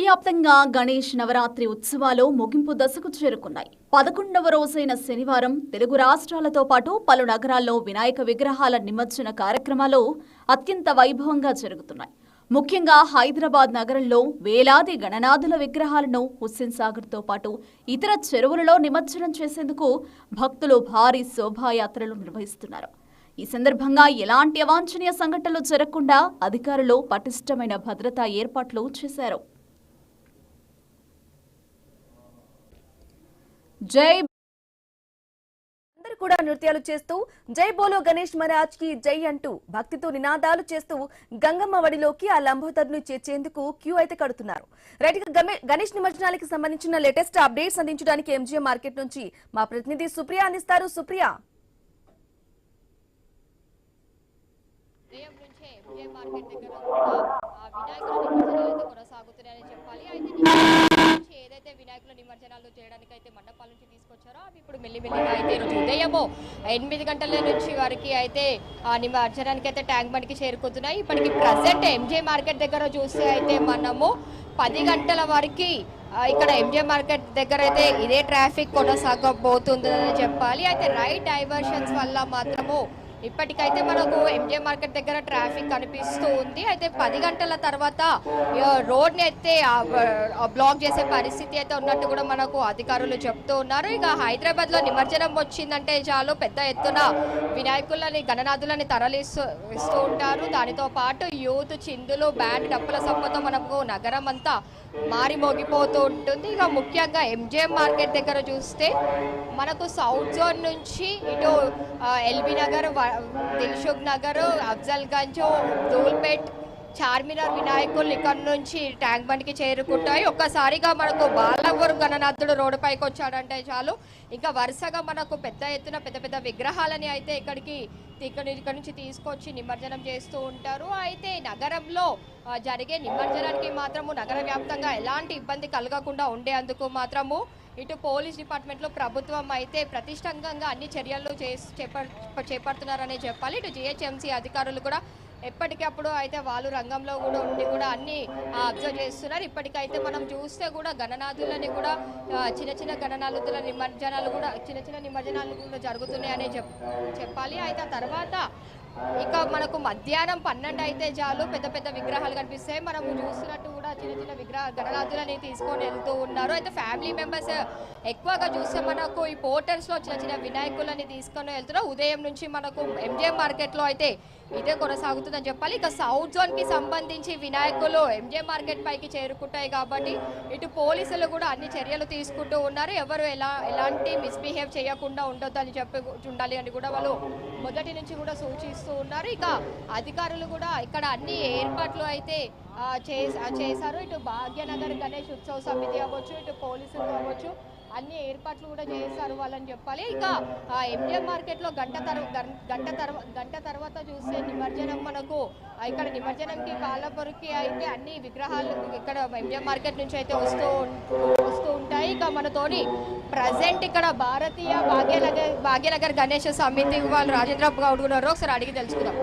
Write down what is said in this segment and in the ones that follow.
దేశవ్యాప్తంగా గణేష్ నవరాత్రి ఉత్సవాలు ముగింపు దశకు చేరుకున్నాయి. 11వ రోజైన శనివారం తెలుగు రాష్ట్రాలతో పాటు పలు నగరాల్లో వినాయక విగ్రహాల నిమజ్జన కార్యక్రమాలు అత్యంత వైభవంగా జరుగుతున్నాయి. ముఖ్యంగా హైదరాబాద్ నగరంలో వేలాది గణనాథుల విగ్రహాలను హుస్సేన్ సాగర్తో పాటు ఇతర చెరువులలో నిమజ్జనం చేసేందుకు భక్తులు భారీ శోభాయాత్రలు నిర్వహిస్తున్నారు. ఈ సందర్భంగా ఎలాంటి అవాంఛనీయ సంఘటనలు జరగకుండా అధికారులు పటిష్టమైన భద్రతా ఏర్పాట్లు చేశారు. అందరూ కూడా నృత్యాలు చేస్తూ జై బోలో గణేష్ మహారాజ్ కి జై అంటూ భక్తితో నినాదాలు చేస్తూ గంగమ్మ వడిలోకి ఆ లంబోదరుని చేర్చేందుకు క్యూ అయితే కడుతున్నారు. రైట్, గణేష్ నిమజ్జనానికి సంబంధించిన లేటెస్ట్ అప్డేట్స్ అందించడానికి ఎంజీఎం మార్కెట్ నుంచి మా ప్రతినిధి సుప్రియ అందిస్తారు. సుప్రియ, మార్కెట్ దగ్గర వినాయకుల నిమజ్జనాలు కొనసాగుతున్నాయని చెప్పాలి. అయితే ఏదైతే వినాయకుల నిమజ్జనాలు చేయడానికి అయితే మండపాల నుంచి తీసుకొచ్చారో అవి ఇప్పుడు మెల్లిమెల్లిగా అయితే ఈరోజు ఉదయము 8 గంటల నుంచి వరకు అయితే ఆ నిమజ్జనానికి అయితే ట్యాంక్ బండ్కి చేరుకుంటున్నాయి. ఇప్పటికి ప్రజెంట్ ఎంజే మార్కెట్ దగ్గర చూస్తే అయితే మనము 10 గంటల వరకు ఇక్కడ ఎంజే మార్కెట్ దగ్గర అయితే ఇదే ట్రాఫిక్ కొనసాగబోతుందని చెప్పాలి. అయితే రైట్ డైవర్షన్స్ వల్ల మాత్రము ఇప్పటికైతే మనకు ఎంజే మార్కెట్ దగ్గర ట్రాఫిక్ కనిపిస్తూ ఉంది. అయితే 10 గంటల తర్వాత రోడ్ని అయితే బ్లాక్ చేసే పరిస్థితి అయితే ఉన్నట్టు కూడా మనకు అధికారులు చెప్తూ ఉన్నారు. ఇక హైదరాబాద్లో నిమజ్జనం వచ్చిందంటే చాలు పెద్ద ఎత్తున వినాయకులని గణనాథులని తరలిస్తూ ఉంటారు. దానితో పాటు యూత్ చిందులు బ్యాండ్ డప్పుల సప్పతో మనకు నగరం అంతా మారి మోగిపోతూ ఉంటుంది. ఇక ముఖ్యంగా ఎంజేఎం మార్కెట్ దగ్గర చూస్తే మనకు సౌత్ జోన్ నుంచి ఇటు ఎల్బీ నగర్, దిల్సుఖ్ నగర్, అఫ్జల్గంజ్, ధూల్పేట్, చార్మినార్ వినాయకులు ఇక్కడ నుంచి ట్యాంక్ బండ్కి చేరుకుంటాయి. ఒక్కసారిగా మనకు బాలవరం గణనాథుడు రోడ్డుపైకి వచ్చాడంటే చాలు ఇంకా వరుసగా మనకు పెద్ద ఎత్తున పెద్ద విగ్రహాలని అయితే ఇక్కడ నుంచి తీసుకొచ్చి నిమజ్జనం చేస్తూ ఉంటారు. అయితే నగరంలో జరిగే నిమజ్జనానికి మాత్రము నగర వ్యాప్తంగా ఎలాంటి ఇబ్బంది కలగకుండా ఉండేందుకు మాత్రము ఇటు పోలీస్ డిపార్ట్మెంట్లో ప్రభుత్వం అయితే ప్రతిష్టంగా అన్ని చర్యలు చేపడుతున్నారనే చెప్పాలి. ఇటు జిహెచ్ఎంసీ అధికారులు కూడా ఎప్పటికప్పుడు అయితే వాళ్ళు రంగంలో కూడా ఉండి కూడా అన్ని అబ్జర్వ్ చేస్తున్నారు. ఇప్పటికైతే మనం చూస్తే కూడా గణనాథులని కూడా చిన్న గణనాథుల నిమజ్జనాలు కూడా చిన్న నిమజ్జనాలు కూడా జరుగుతున్నాయనే చెప్పాలి. అయితే ఆ తర్వాత ఇక మనకు మధ్యాహ్నం 12 అయితే చాలు పెద్ద విగ్రహాలు కనిపిస్తాయి. మనం చూస్తున్నట్టు కూడా చిన్న గణనాథులని తీసుకొని వెళ్తూ ఉన్నారు. అయితే ఫ్యామిలీ మెంబర్స్ ఎక్కువగా చూస్తే మనకు ఈ పోర్టల్స్లో చిన్న వినాయకులని తీసుకొని వెళ్తున్నారు. ఉదయం నుంచి మనకు ఎంజేఎం మార్కెట్లో అయితే ఇదే కొనసాగుతుందని చెప్పాలి. ఇక సౌత్ జోన్కి సంబంధించి వినాయకులు ఎంజేఎం మార్కెట్ పైకి చేరుకుంటాయి కాబట్టి ఇటు పోలీసులు కూడా అన్ని చర్యలు తీసుకుంటూ ఉన్నారు. ఎవరు ఎలాంటి మిస్బిహేవ్ చేయకుండా ఉండొద్దని ఉండాలి అని కూడా వాళ్ళు మొదటి నుంచి కూడా సూచిస్తూ ఉన్నారు. ఇక అధికారులు కూడా ఇక్కడ అన్ని ఏర్పాట్లు అయితే చేశారు. ఇటు భాగ్యనగర్ గణేష్ ఉత్సవ సమితి అవ్వచ్చు, ఇటు పోలీసులు అవ్వచ్చు, అన్ని ఏర్పాట్లు కూడా చేశారు వాళ్ళని చెప్పాలి. ఇక ఎంజే మార్కెట్లో గంట తర్వాత చూస్తే నిమజ్జనం మనకు ఇక్కడ నిమజ్జనంకి కాలపరికి అయితే అన్ని విగ్రహాలు ఇక్కడ ఎంజే మార్కెట్ నుంచి అయితే వస్తూ ఉంటాయి. ఇక మనతోని ప్రజెంట్ ఇక్కడ భారతీయ భాగ్యనగర్ గణేష్ సమితి వాళ్ళు రాజేంద్ర గౌడ్ ఉన్నారు. ఒకసారి అడిగి తెలుసుకుందాం.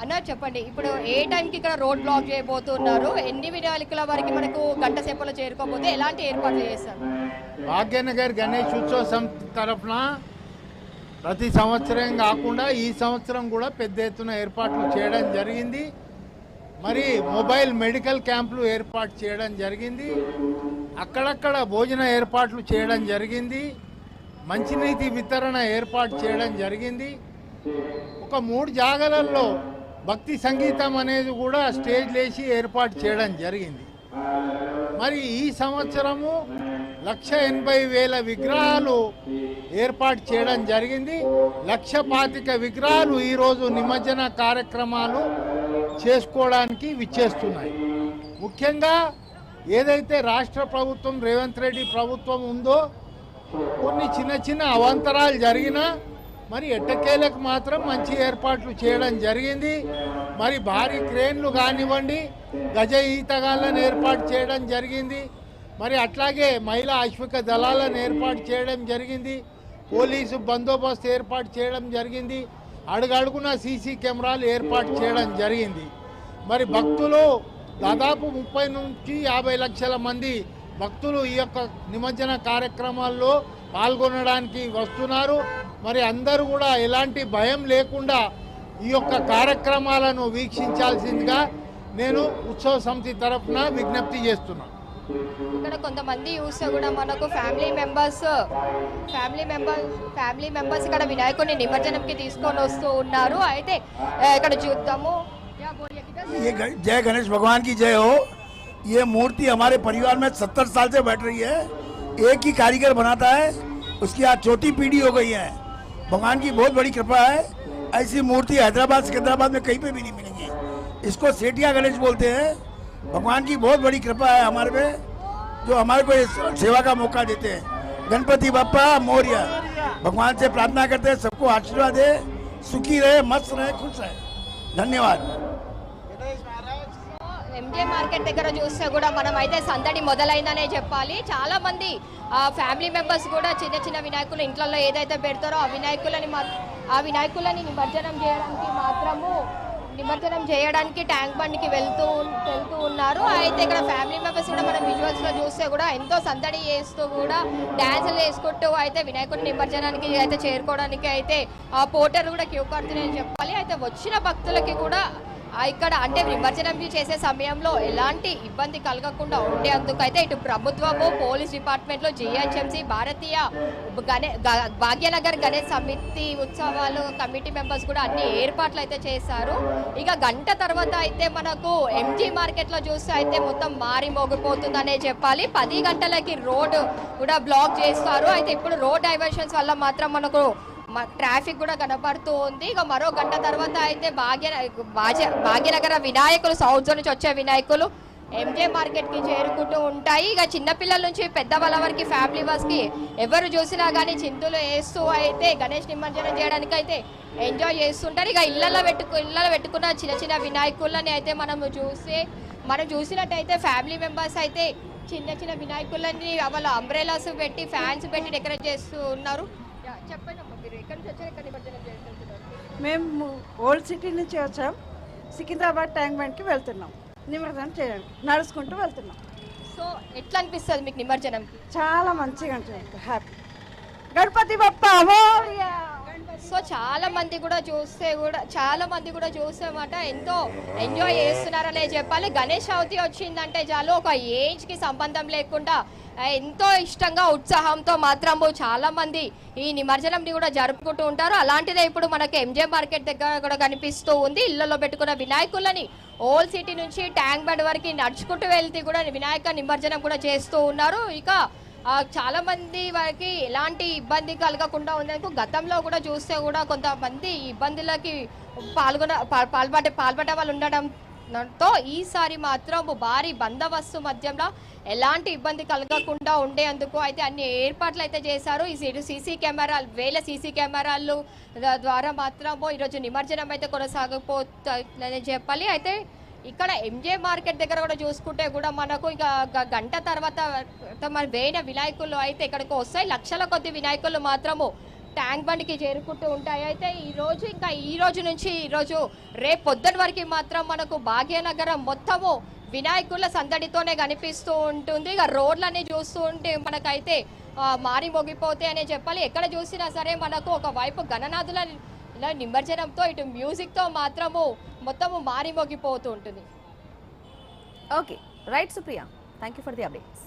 అన్న చెప్పండి, ఇప్పుడు ఏ టైంకి ఇక్కడ రోడ్ బ్లాక్ చేయబోతున్నారు? ఎన్ని వినాయకుల వరకు మనకు గంట సేపట్లో చేరుకోకపోతే ఎలాంటి ఏర్పాట్లు చేస్తారు? భాగ్యనగర్ గణేష్ ఉత్సవ సమితి తరఫున ప్రతి సంవత్సరం కాకుండా ఈ సంవత్సరం కూడా పెద్ద ఎత్తున ఏర్పాట్లు చేయడం జరిగింది. మరి మొబైల్ మెడికల్ క్యాంపులు ఏర్పాటు చేయడం జరిగింది. అక్కడక్కడ భోజన ఏర్పాట్లు చేయడం జరిగింది. మంచినీటి వితరణ ఏర్పాటు చేయడం జరిగింది. ఒక 3 జాగాలలో భక్తి సంగీతం అనేది కూడా స్టేజ్ లేచి ఏర్పాటు చేయడం జరిగింది. మరి ఈ సంవత్సరము 1,80,000 విగ్రహాలు ఏర్పాటు చేయడం జరిగింది. 1,25,000 విగ్రహాలు ఈరోజు నిమజ్జన కార్యక్రమాలు చేసుకోవడానికి విచ్చేస్తున్నాయి. ముఖ్యంగా ఏదైతే రాష్ట్ర ప్రభుత్వం రేవంత్ రెడ్డి ప్రభుత్వం ఉందో కొన్ని చిన్న అవాంతరాలు జరిగినా మరి ఎట్టకేలకు మాత్రం మంచి ఏర్పాట్లు చేయడం జరిగింది. మరి భారీ క్రేన్లు కానివ్వండి, గజ ఈతగాళ్ళను ఏర్పాటు చేయడం జరిగింది. మరి అట్లాగే మహిళా అశ్విక దళాలను ఏర్పాటు చేయడం జరిగింది. పోలీసు బందోబస్తు ఏర్పాటు చేయడం జరిగింది. అడుగడుగున సీసీ కెమెరాలు ఏర్పాటు చేయడం జరిగింది. మరి భక్తులు దాదాపు 30 నుంచి 50 లక్షల మంది భక్తులు ఈ యొక్క నిమజ్జన కార్యక్రమాల్లో పాల్గొనడానికి వస్తున్నారు. మరి అందరూ కూడా ఎలాంటి భయం లేకుండా ఈ యొక్క కార్యక్రమాలను వీక్షించాల్సిందిగా నేను ఉత్సవ సమితి తరఫున విజ్ఞప్తి చేస్తున్నాను. ఇక్కడ కొంతమంది చూస్తే కూడా మనకు ఫ్యామిలీ మెంబర్స్ ఇక్కడ వినాయకుడిని నిమజ్జనంకి తీసుకొని వస్తూ ఉన్నారు. అయితే ఇక్కడ చూద్దాము. ये जय गणेश भगवान की जय हो। ये मूर्ति हमारे परिवार में 70 साल से बैठ रही है। एक ही कारीगर बनाता है, उसकी आज छोटी पीढ़ी हो गई है। भगवान की बहुत बड़ी कृपा है। ऐसी मूर्ति हैदराबाद सिकंदराबाद में कहीं पे भी नहीं मिलेंगी। इसको सेठिया गणेश बोलते हैं। भगवान की बहुत बड़ी कृपा है हमारे पे, जो हमारे को इस सेवा का मौका देते हैं। गणपति बप्पा मोरया। भगवान से प्रार्थना करते हैं सबको आशीर्वाद दे, सुखी रहे, मस्त रहे, खुश रहे। धन्यवाद। ఎంజే మార్కెట్ దగ్గర చూస్తే కూడా మనం అయితే సందడి మొదలైందనే చెప్పాలి. చాలా మంది ఫ్యామిలీ మెంబర్స్ కూడా చిన్న చిన్న వినాయకులు ఇంట్లో ఏదైతే పెడతారో ఆ వినాయకులని నిమజ్జనం చేయడానికి ట్యాంక్ బండ్కి వెళ్తూ ఉన్నారు. అయితే ఇక్కడ ఫ్యామిలీ మెంబర్స్ కూడా మనం విజువల్స్ లో చూస్తే కూడా ఎంతో సందడి చేస్తూ కూడా డాన్సులు వేసుకుంటూ అయితే వినాయకుడి నిమజ్జనానికి అయితే చేరుకోవడానికి అయితే పోటర్ కూడా క్యూ కడుతున్నాయని చెప్పాలి. అయితే వచ్చిన భక్తులకి కూడా ఇక్కడ అంటే నిమజ్జనం చేసే సమయంలో ఎలాంటి ఇబ్బంది కలగకుండా ఉండేందుకు అయితే ఇటు ప్రభుత్వము, పోలీస్ డిపార్ట్మెంట్లో జిహెచ్ఎంసీ, భారతీయ భాగ్యనగర్ గణేష్ సమితి ఉత్సవాలు కమిటీ మెంబర్స్ కూడా అన్ని ఏర్పాట్లు అయితే చేశారు. ఇక గంట తర్వాత అయితే మనకు ఎంజీ మార్కెట్లో చూస్తే అయితే మొత్తం మారి మోగిపోతుందనే చెప్పాలి. 10 గంటలకి రోడ్డు కూడా బ్లాక్ చేస్తారు. అయితే ఇప్పుడు రోడ్ డైవర్షన్స్ వల్ల మాత్రం మనకు ట్రాఫిక్ కూడా కనపడుతూ ఉంది. ఇక మరో గంట తర్వాత అయితే భాగ్యనగర వినాయకులు, సౌత్ జోన్ నుంచి వచ్చే వినాయకులు ఎంజే మార్కెట్కి చేరుకుంటూ ఉంటాయి. ఇక చిన్నపిల్లల నుంచి పెద్దవాళ్ళ వరకు ఫ్యామిలీ బస్కి ఎవరు చూసినా కానీ చిందులు వేస్తూ అయితే గణేష్ నిమజ్జనం చేయడానికి అయితే ఎంజాయ్ చేస్తుంటారు. ఇక ఇళ్ళలో పెట్టుకున్న చిన్న చిన్న వినాయకులని అయితే మనం చూసినట్టయితే ఫ్యామిలీ మెంబర్స్ అయితే చిన్న చిన్న వినాయకులని వాళ్ళ అంబ్రెలాస్ పెట్టి, ఫ్యాన్స్ పెట్టి డెకరేట్ చేస్తూ ఉన్నారు. చెప్పండి అమ్మా, మీరు ఎక్కడి నుంచి వచ్చారు, ఎక్కడ నిమజ్జనం చేస్తున్నారు? మేము ఓల్డ్ సిటీ నుంచి వచ్చాం, సికింద్రాబాద్ ట్యాంక్ బండ్కి వెళ్తున్నాం నిమజ్జనం చేయడానికి, నడుచుకుంటూ వెళ్తున్నాం. సో ఎట్లా అనిపిస్తుంది మీకు నిమజ్జనంకి? చాలా మంచిగా ఉంటుంది, హ్యాపీ. గణపతి బప్పా మోరియా. సో చాలా మంది కూడా చూస్తే మాట ఎంతో ఎంజాయ్ చేస్తున్నారనే చెప్పాలి. గణేష్ చవితి వచ్చిందంటే చాలు ఒక ఏజ్కి సంబంధం లేకుండా ఎంతో ఇష్టంగా, ఉత్సాహంతో మాత్రము చాలా మంది ఈ నిమజ్జనంని కూడా జరుపుకుంటూ ఉంటారు. అలాంటిదే ఇప్పుడు మనకి ఎంజే మార్కెట్ దగ్గర కూడా కనిపిస్తూ ఉంది. ఇళ్లలో పెట్టుకున్న వినాయకులని ఓల్డ్ సిటీ నుంచి ట్యాంక్ బండ్ వరకు నడుచుకుంటూ వెళ్తే కూడా వినాయక నిమజ్జనం కూడా చేస్తూ ఉన్నారు. ఇక చాలా మంది వారికి ఎలాంటి ఇబ్బంది కలగకుండా ఉండేందుకు గతంలో కూడా చూస్తే కూడా కొంతమంది ఇబ్బందులకి పాల్పడ్డ వాళ్ళు ఉండడంతో ఈసారి మాత్రం భారీ బందోబస్తు మధ్యంలో ఎలాంటి ఇబ్బంది కలగకుండా ఉండేందుకు అయితే అన్ని ఏర్పాట్లు అయితే చేశారు. ఈ వేల సీసీ కెమెరాలు ద్వారా మాత్రము ఈరోజు నిమజ్జనం అయితే కొనసాగిపోతుందని చెప్పాలి. అయితే ఇక్కడ ఎంజే మార్కెట్ దగ్గర కూడా చూసుకుంటే కూడా మనకు ఇక గంట తర్వాత మన వేయిన వినాయకులు అయితే ఇక్కడికి వస్తాయి. లక్షల కొద్ది వినాయకులు మాత్రము ట్యాంక్ బండ్కి చేరుకుంటూ ఉంటాయి. అయితే ఈ రోజు నుంచి రేపు పొద్దున వరకు మాత్రం మనకు భాగ్యనగరం మొత్తము వినాయకుల సందడితోనే కనిపిస్తూ ఉంటుంది. ఇక రోడ్లన్నీ చూస్తూ ఉంటే మనకైతే మారి మోగిపోతాయి అనే చెప్పాలి. ఎక్కడ చూసినా సరే మనకు ఒకవైపు గణనాథుల నిమజ్జనంతో ఇటు మ్యూజిక్తో మాత్రము మొత్తము మారి మోగిపోతూ ఉంటుంది. Okay, right Supriya, thank you for the updates.